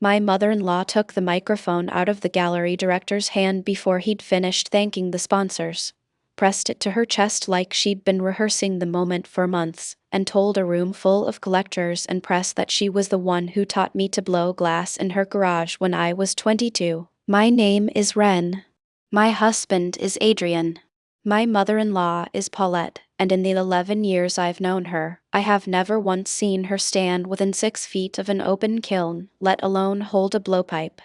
My mother-in-law took the microphone out of the gallery director's hand before he'd finished thanking the sponsors, pressed it to her chest like she'd been rehearsing the moment for months, and told a room full of collectors and press that she was the one who taught me to blow glass in her garage when I was 22. My name is Ren. My husband is Adrian. My mother-in-law is Paulette, and in the 11 years I've known her, I have never once seen her stand within 6 feet of an open kiln, let alone hold a blowpipe.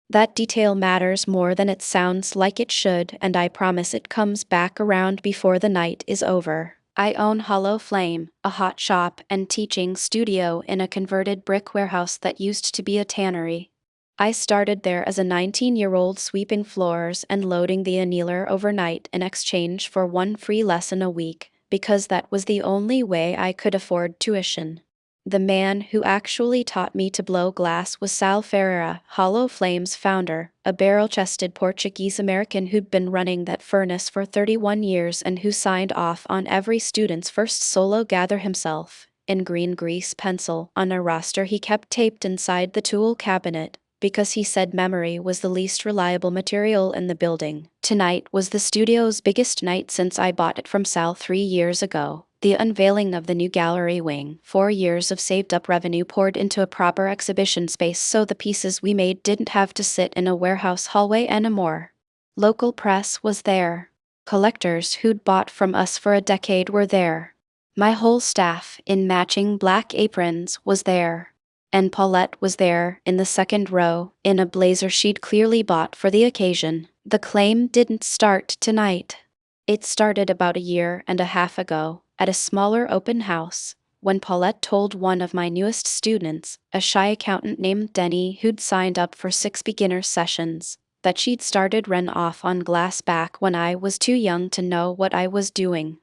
That detail matters more than it sounds like it should, and I promise it comes back around before the night is over. I own Hollow Flame, a hot shop and teaching studio in a converted brick warehouse that used to be a tannery. I started there as a 19-year-old sweeping floors and loading the annealer overnight in exchange for one free lesson a week, because that was the only way I could afford tuition. The man who actually taught me to blow glass was Sal Ferreira, Hollow Flame's founder, a barrel-chested Portuguese-American who'd been running that furnace for 31 years and who signed off on every student's first solo gather himself, in green grease pencil, on a roster he kept taped inside the tool cabinet, because he said memory was the least reliable material in the building. Tonight was the studio's biggest night since I bought it from Sal 3 years ago. The unveiling of the new gallery wing. 4 years of saved-up revenue poured into a proper exhibition space so the pieces we made didn't have to sit in a warehouse hallway anymore. Local press was there. Collectors who'd bought from us for a decade were there. My whole staff, in matching black aprons, was there. And Paulette was there, in the second row, in a blazer she'd clearly bought for the occasion. The claim didn't start tonight. It started about a year and a half ago, at a smaller open house, when Paulette told one of my newest students, a shy accountant named Denny who'd signed up for 6 beginner sessions, that she'd started Ren off on glass back when I was too young to know what I was doing.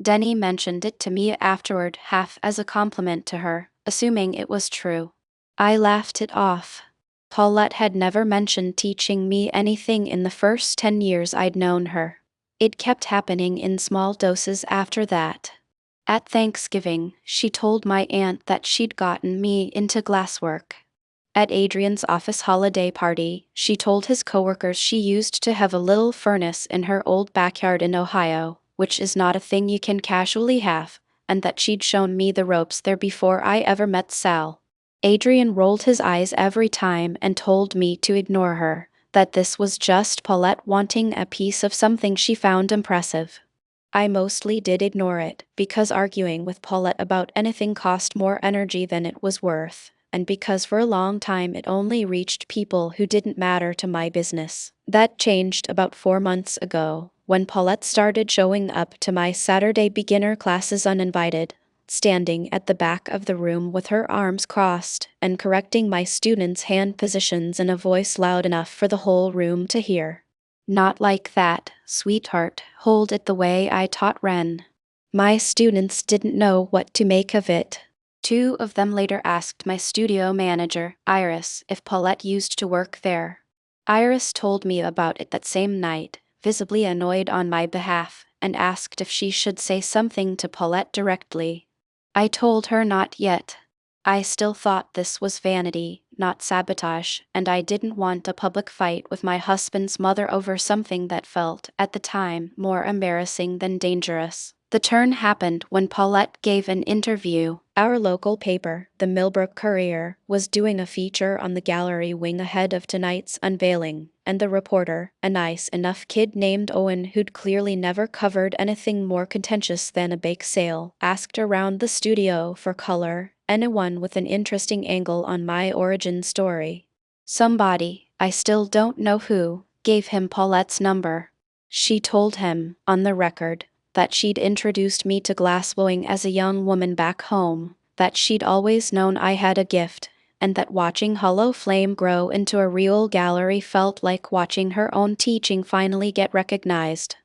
Denny mentioned it to me afterward, half as a compliment to her, assuming it was true. I laughed it off. Paulette had never mentioned teaching me anything in the first 10 years I'd known her. It kept happening in small doses after that. At Thanksgiving, she told my aunt that she'd gotten me into glasswork. At Adrian's office holiday party, she told his coworkers she used to have a little furnace in her old backyard in Ohio, which is not a thing you can casually have, and that she'd shown me the ropes there before I ever met Sal. Adrian rolled his eyes every time and told me to ignore her, that this was just Paulette wanting a piece of something she found impressive. I mostly did ignore it, because arguing with Paulette about anything cost more energy than it was worth, and because for a long time it only reached people who didn't matter to my business. That changed about 4 months ago, when Paulette started showing up to my Saturday beginner classes uninvited, standing at the back of the room with her arms crossed and correcting my students' hand positions in a voice loud enough for the whole room to hear. Not like that, sweetheart, hold it the way I taught Ren. My students didn't know what to make of it. 2 of them later asked my studio manager, Iris, if Paulette used to work there. Iris told me about it that same night, visibly annoyed on my behalf, and asked if she should say something to Paulette directly. I told her not yet. I still thought this was vanity, not sabotage, and I didn't want a public fight with my husband's mother over something that felt, at the time, more embarrassing than dangerous. The turn happened when Paulette gave an interview. Our local paper, the Millbrook Courier, was doing a feature on the gallery wing ahead of tonight's unveiling, and the reporter, a nice enough kid named Owen who'd clearly never covered anything more contentious than a bake sale, asked around the studio for color, anyone with an interesting angle on my origin story. Somebody, I still don't know who, gave him Paulette's number. She told him, on the record, that she'd introduced me to glassblowing as a young woman back home, that she'd always known I had a gift, and that watching Hollow Flame grow into a real gallery felt like watching her own teaching finally get recognized.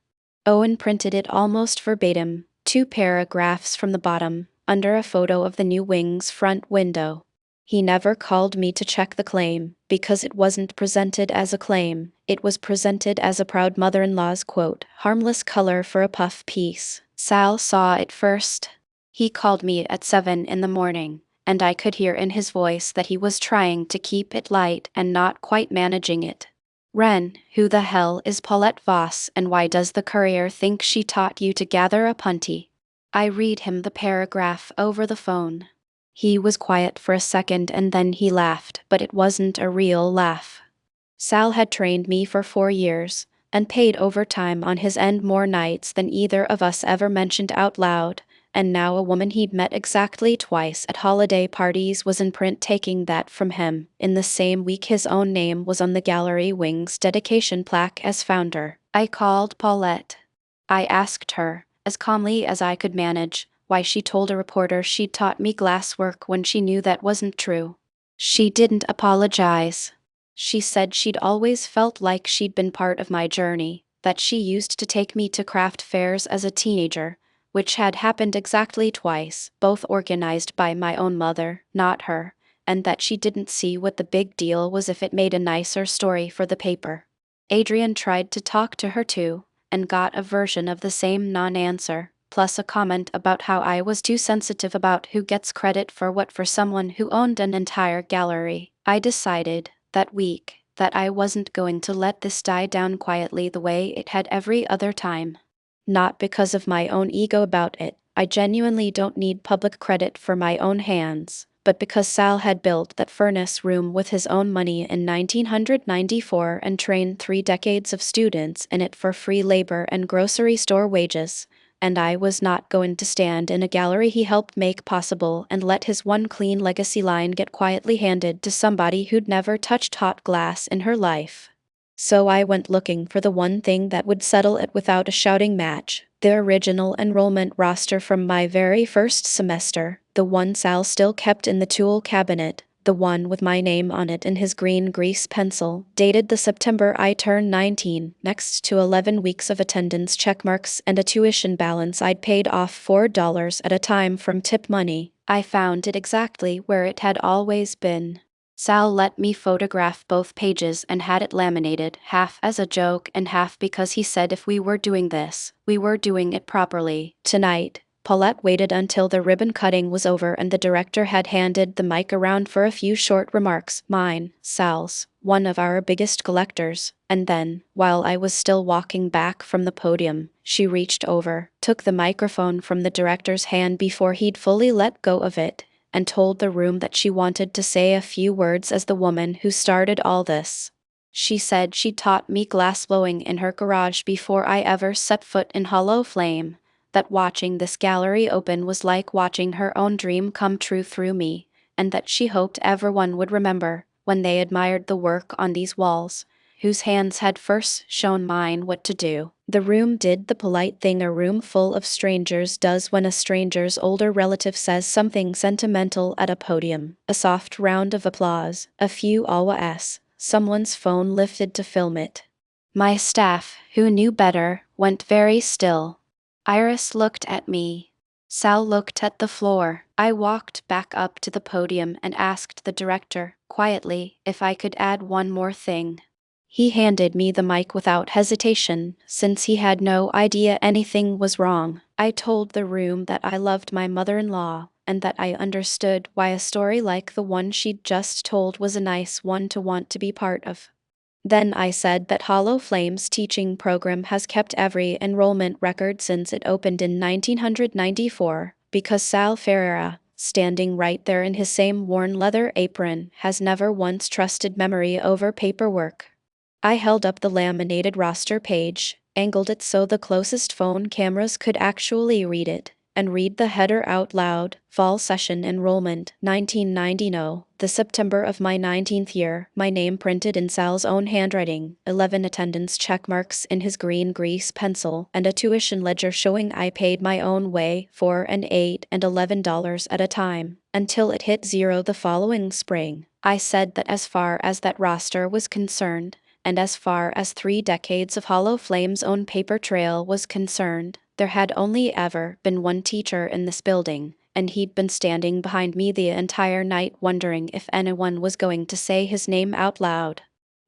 Owen printed it almost verbatim, 2 paragraphs from the bottom, under a photo of the new wing's front window. He never called me to check the claim, because it wasn't presented as a claim, it was presented as a proud mother-in-law's quote, harmless color for a puff piece. Sal saw it first. He called me at 7 in the morning, and I could hear in his voice that he was trying to keep it light and not quite managing it. Ren, who the hell is Paulette Voss, and why does the courier think she taught you to gather a punty? I read him the paragraph over the phone. He was quiet for a second and then he laughed, but it wasn't a real laugh. Sal had trained me for 4 years, and paid overtime on his end more nights than either of us ever mentioned out loud, and now a woman he'd met exactly twice at holiday parties was in print taking that from him. In the same week his own name was on the gallery wing's dedication plaque as founder. I called Paulette. I asked her, as calmly as I could manage, why she told a reporter she'd taught me glasswork when she knew that wasn't true. She didn't apologize. She said she'd always felt like she'd been part of my journey, that she used to take me to craft fairs as a teenager, which had happened exactly twice, both organized by my own mother, not her, and that she didn't see what the big deal was if it made a nicer story for the paper. Adrian tried to talk to her too, and got a version of the same non-answer, plus a comment about how I was too sensitive about who gets credit for what for someone who owned an entire gallery. I decided, that week, that I wasn't going to let this die down quietly the way it had every other time. Not because of my own ego about it, I genuinely don't need public credit for my own hands, but because Sal had built that furnace room with his own money in 1994 and trained 3 decades of students in it for free labor and grocery store wages, and I was not going to stand in a gallery he helped make possible and let his one clean legacy line get quietly handed to somebody who'd never touched hot glass in her life. So I went looking for the one thing that would settle it without a shouting match, the original enrollment roster from my very first semester, the one Sal still kept in the tool cabinet, the one with my name on it in his green grease pencil, dated the September I turned 19, next to 11 weeks of attendance checkmarks and a tuition balance I'd paid off $4 at a time from tip money. I found it exactly where it had always been. Sal let me photograph both pages and had it laminated, half as a joke and half because he said if we were doing this, we were doing it properly. Tonight, Paulette waited until the ribbon cutting was over and the director had handed the mic around for a few short remarks, mine, Sal's, one of our biggest collectors, and then, while I was still walking back from the podium, she reached over, took the microphone from the director's hand before he'd fully let go of it, and told the room that she wanted to say a few words as the woman who started all this. She said she taught me glassblowing in her garage before I ever set foot in Hollow Flame, that watching this gallery open was like watching her own dream come true through me, and that she hoped everyone would remember, when they admired the work on these walls, whose hands had first shown mine what to do. The room did the polite thing a room full of strangers does when a stranger's older relative says something sentimental at a podium. A soft round of applause, a few awas, someone's phone lifted to film it. My staff, who knew better, went very still. Iris looked at me. Sal looked at the floor. I walked back up to the podium and asked the director, quietly, if I could add one more thing. He handed me the mic without hesitation, since he had no idea anything was wrong. I told the room that I loved my mother-in-law, and that I understood why a story like the one she'd just told was a nice one to want to be part of. Then I said that Hollow Flame's teaching program has kept every enrollment record since it opened in 1994, because Sal Ferreira, standing right there in his same worn leather apron, has never once trusted memory over paperwork. I held up the laminated roster page, angled it so the closest phone cameras could actually read it, and read the header out loud. Fall session enrollment, 1990. The September of my 19th year, my name printed in Sal's own handwriting, 11 attendance checkmarks in his green grease pencil, and a tuition ledger showing I paid my own way, $4 and $8 and $11 at a time, until it hit zero the following spring. I said that as far as that roster was concerned, and as far as 3 decades of Hollow Flame's own paper trail was concerned, there had only ever been one teacher in this building, and he'd been standing behind me the entire night wondering if anyone was going to say his name out loud.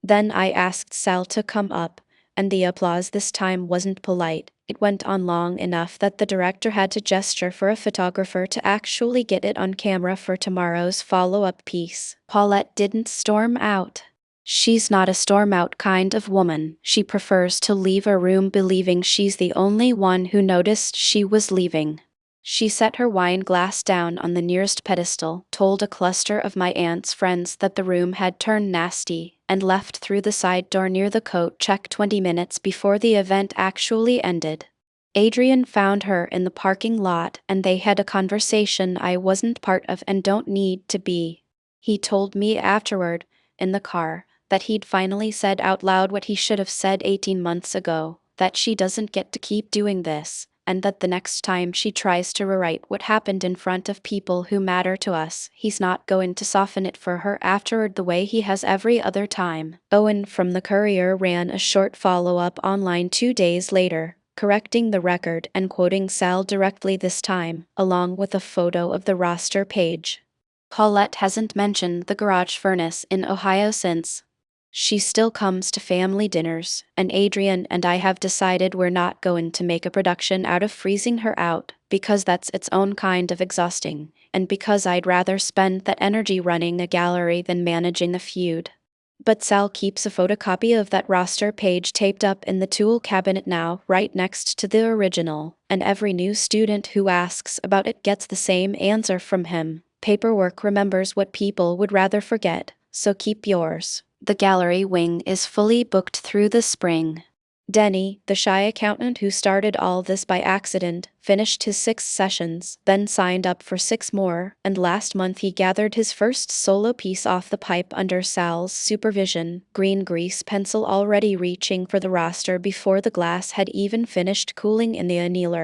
Then I asked Sal to come up, and the applause this time wasn't polite. It went on long enough that the director had to gesture for a photographer to actually get it on camera for tomorrow's follow-up piece. Paulette didn't storm out. She's not a storm-out kind of woman. She prefers to leave a room believing she's the only one who noticed she was leaving. She set her wine glass down on the nearest pedestal, told a cluster of my aunt's friends that the room had turned nasty, and left through the side door near the coat check 20 minutes before the event actually ended. Adrian found her in the parking lot and they had a conversation I wasn't part of and don't need to be. He told me afterward, in the car, that he'd finally said out loud what he should have said 18 months ago, that she doesn't get to keep doing this, and that the next time she tries to rewrite what happened in front of people who matter to us, he's not going to soften it for her afterward the way he has every other time. Owen from the Courier ran a short follow-up online 2 days later, correcting the record and quoting Sal directly this time, along with a photo of the roster page. Paulette hasn't mentioned the garage furnace in Ohio since. She still comes to family dinners, and Adrian and I have decided we're not going to make a production out of freezing her out, because that's its own kind of exhausting, and because I'd rather spend that energy running a gallery than managing a feud. But Sal keeps a photocopy of that roster page taped up in the tool cabinet now, right next to the original, and every new student who asks about it gets the same answer from him. Paperwork remembers what people would rather forget, so keep yours. The gallery wing is fully booked through the spring. Denny, the shy accountant who started all this by accident, finished his 6 sessions, then signed up for 6 more, and last month he gathered his first solo piece off the pipe under Sal's supervision, green grease pencil already reaching for the roster before the glass had even finished cooling in the annealer.